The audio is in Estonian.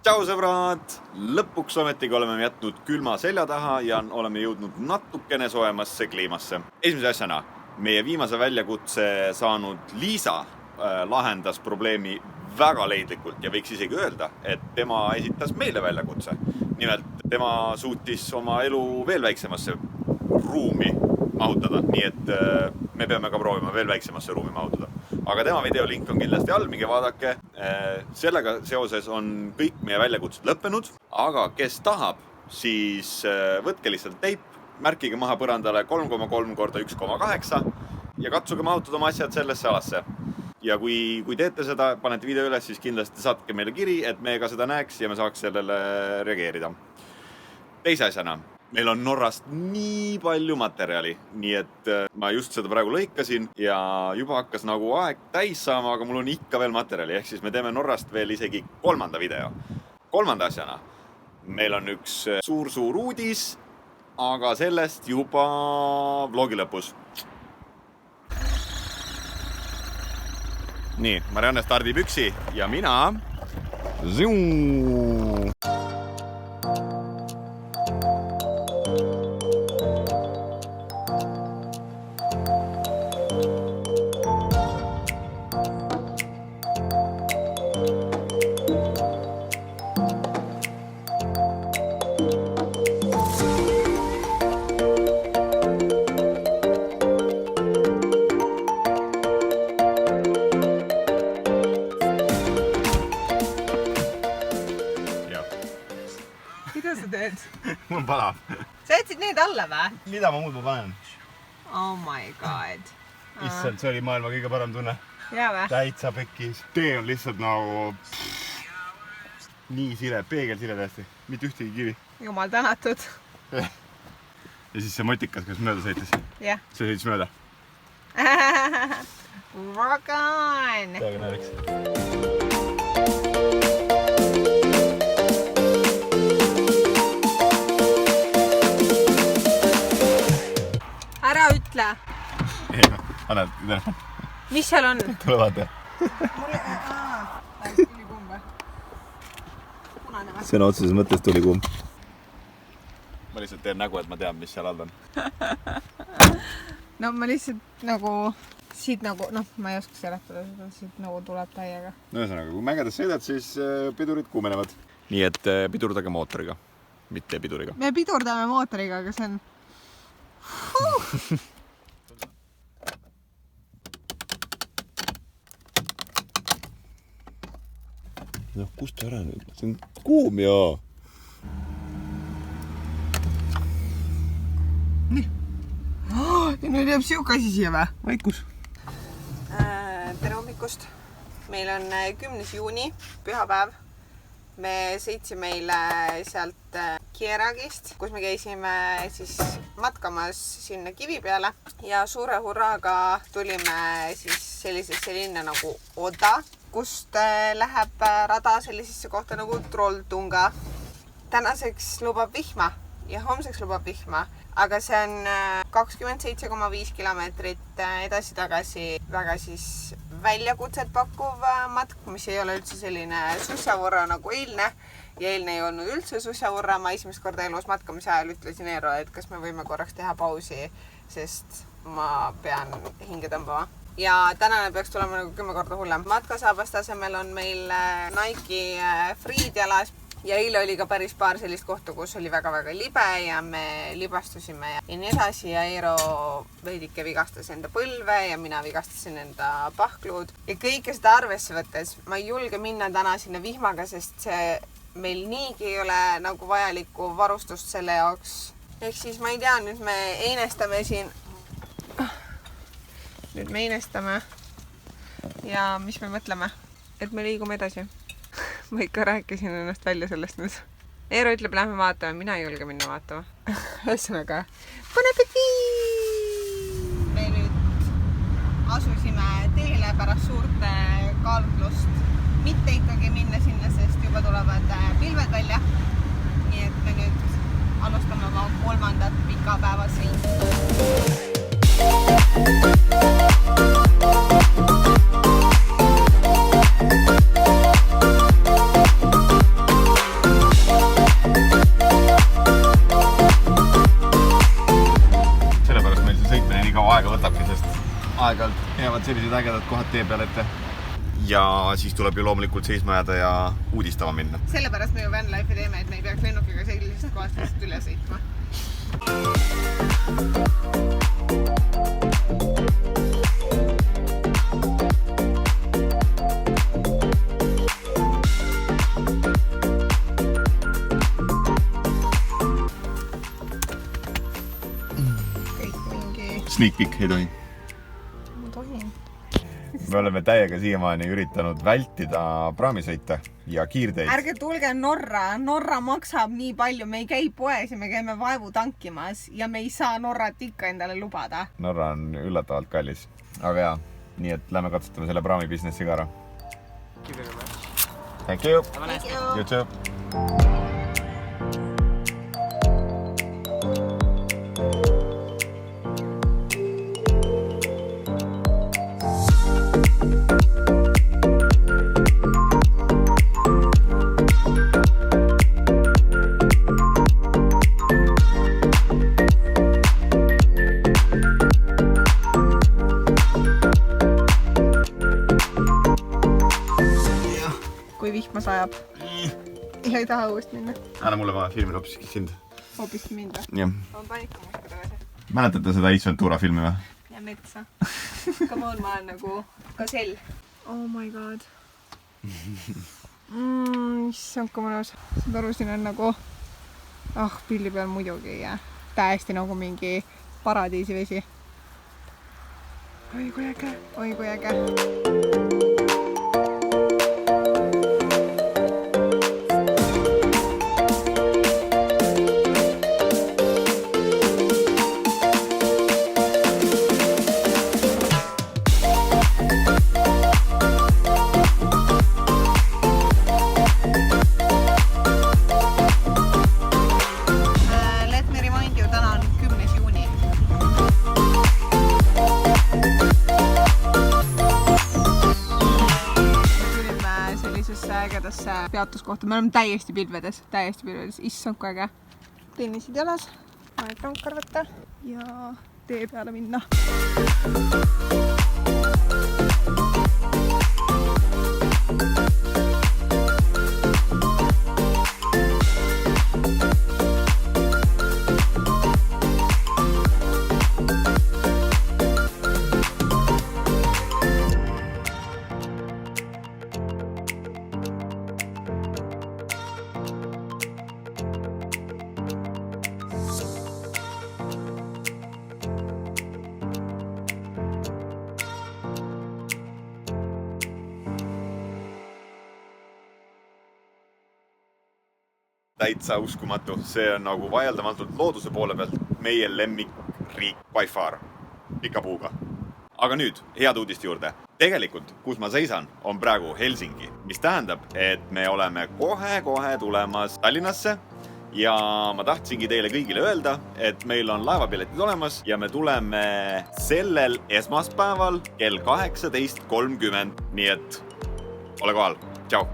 Tšau sõbrad! Lõpuks ometigi oleme jätnud külma selja taha ja oleme jõudnud natukene soojemasse kliimasse. Esimese asjana, meie viimase väljakutse saanud Liisa lahendas probleemi väga leidlikult ja võiks isegi öelda, et tema esitas meile väljakutse. Nimelt, tema suutis oma elu veel väiksemasse ruumi mahutada, nii et me peame ka proovima veel väiksemasse ruumi mahutada. Aga tema videolink on kindlasti all, minge vaadake. Sellega seoses on kõik meie väljakutsed lõppenud, aga kes tahab, siis võtke lihtsalt teip, märkige maha põrandale 3,3 korda 1,8 ja katsuge mahutada oma asjad sellesse alasse. Ja kui teete seda, panete video üles, siis kindlasti saatke meile kiri, et me ka seda näeks ja me saaks sellele reageerida. Teise asjana, meil on Norrast nii palju materjali, nii et ma just seda praegu lõikasin ja juba hakkas nagu aeg täis saama, aga mul on ikka veel materjali, ehk siis me teeme Norrast veel isegi 3. video. 3. asjana, meil on üks suur uudis, aga sellest juba vlogi lõpus. Nii, Marianne stardib üksi ja mina... Zoom! Mida sa teed? Mul on palav. Sa jätsid need alla või? Mida ma muud ma panen? Oh my god. Issand, see oli maailma kõige parem tunne. Jaa või? Täitsa pekkis. Tee on lihtsalt nagu... nii sile, peegelsile täiesti. Mitte ühtegi kivi. Jumal tänatud. Ja siis see motikas, kes mööda sõitis. Jah. See sõitis mööda. Rock on! Täiega näriks. Ära ütle. Ei, anna telefon. Mis seal on? Tule vaata. Tulikumm või? Punane või? Sõna otseses mõttes tulikumm. Ma lihtsalt teen nägu, et ma tean, mis seal all on. No ma lihtsalt nagu... Siit nagu... Noh, ma ei oska seletada seda. Siit nagu tuleb täiega. Ühesõnaga, kui mägedes sõidad, siis pidurid kuumenevad. Nii et pidurdage mootoriga, mitte piduriga. Me pidurdame mootoriga, aga see on... Noh, kust ära nüüd? See on kuum ja... Nii. Ja nüüd jääb siuke asi siia või? Vaikus. Tere hommikust. Meil on 10. juuni, pühapäev. Me sõitsime eile sealt Kieragist, kus me käisime siis matkamas sinna kivi peale ja suure hurraaga tulime siis sellisesse linna nagu Oda, kust läheb rada sellisesse kohta nagu Trolltunga. Tänaseks lubab vihma ja homseks lubab vihma, aga see on 27,5 kilomeetrit edasi-tagasi väga siis väljakutset pakkuv matk, mis ei ole üldse selline sussavurra nagu eilne. Ja eilne ei olnud üldse sussavurra. Ma esimest korda elus matkamise ajal ütlesin Eero, et kas me võime korraks teha pausi, sest ma pean hinge tõmbama. Ja tänane peaks tulema nagu 10 korda hullem. Matkasaabast asemel on meil Nike Freed jalas. Ja eile oli ka päris paar sellist kohta, kus oli väga-väga libe ja me libastusime ja nii edasi ja Eero veidike vigastas enda põlve ja mina vigastasin enda pahklud. Ja kõike seda arvesse võttes, ma ei julge minna täna sinna vihmaga, sest see meil niigi ei ole nagu vajalikku varustust selle jaoks. Ehk siis ma ei tea, nüüd me einestame siin. Nüüd me einestame ja mis me mõtleme, et me liigume edasi. Ma ikka rääkisin ennast välja sellest nüüd. Eero ütleb, lähme vaatame, mina ei julge minna vaatama. Ühesõnaga, bon appétit! Me nüüd asusime teele pärast suurt kaalutlust. Mitte ikkagi minna sinna, sest juba tulevad pilved välja. Nii et me nüüd alustame oma 3. pika päeva sõitu. tulevad sellised ägedad kohad tee peal ette. Ja siis tuleb ju loomulikult seisma jääda ja uudistama minna. Sellepärast me ju vanlife'i teeme, et me ei peaks lennukiga sellisest kohast lihtsalt üle sõitma. Sneak peek ei tohi. Ma tohin. Me oleme täiega siiamaani üritanud vältida praamisõite ja kiirteid. Ärge tulge Norra maksab nii palju, me ei käi poes ja me käime vaevu tankimas ja me ei saa Norrat ikka endale lubada. Norra on üllatavalt kallis, aga jaa, nii et lähme katsutame selle praamibusinessi ka ära. Thank you. Thank you. You too. Kui vihma sajab ja ei taha uuest minna. Anna mulle vaja filmida hoopis sind. Hoopiski mind või? Jah. On panikama tagasi. Mäletate seda Ace Ventura filmi või? Ja metsa. Come on, ma olen nagu gasell. Oh my god. Issand, kui mõnus. Saad aru, siin on nagu... pilli peal muidugi ja täiesti nagu mingi paradiisivesi. Oi kui äge. Oi kui äge. Peatuskohta. Me oleme täiesti pilvedes. Issand kui äge. Tennisid jalas, aeg rankar võtta ja tee peale minna. Täitsa uskumatu. See on nagu vaieldamatult looduse poole pealt meie lemmikriik by far. Pika puuga. Aga nüüd head uudist juurde. Tegelikult, kus ma seisan, on praegu Helsingi, mis tähendab, et me oleme kohe tulemas Tallinnasse ja ma tahtsingi teile kõigile öelda, et meil on laevapiletid olemas ja me tuleme sellel esmaspäeval kell 18:30. Nii et ole kohal. Tšau!